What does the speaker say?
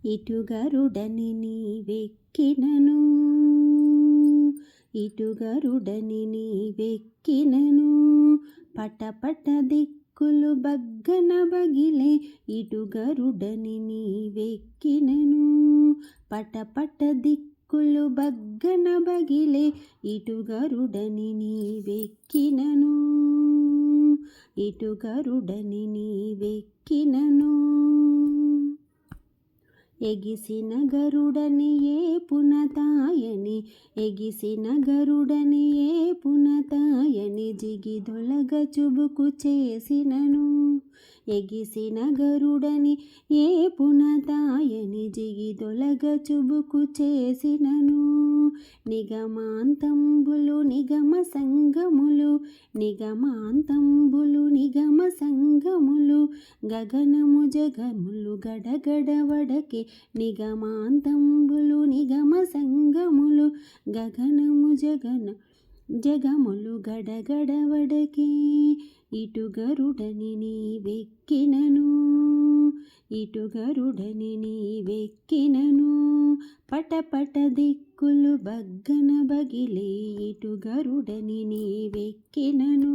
ఇటు గరుడని నీవెక్కినను, ఇటు గరుడని నీవెక్కినను, పటపట దిక్కులు బగ్గన బగిలే. ఇటు గరుడని నీవెక్కినను, పటపట దిక్కులు బగ్గన బగిలే. ఇటు గరుడని నీవెక్కినను, ఇటు గరుడని నీవెక్కినను. ఎగిసిన గరుడని ఏ పునతాయని, ఎగిసిన గరుడని ఏ పునతాయని, జిగిదొలగ చుబుకు చేసినను. ఎగిసిన గరుడని ఏ పునతాయని, జిగిదొలగ చుబుకు చేసినను. నిగమాంతంబులు నిగమ సంగములు, నిగమాంతంబులు నిగమ సంగములు, గగనము జగములు గడగడ వడకే. నిగమాంతంబులు నిగమ సంగములు, గగనము జగములు గడగడ వడకే. ఇటు గరుడని నీవెక్కినను, ఇటు గరుడని నీవెక్కినను, పటపట దిక్కులు బగ్గన బగిలే. ఇటు గరుడని నీవెక్కినను.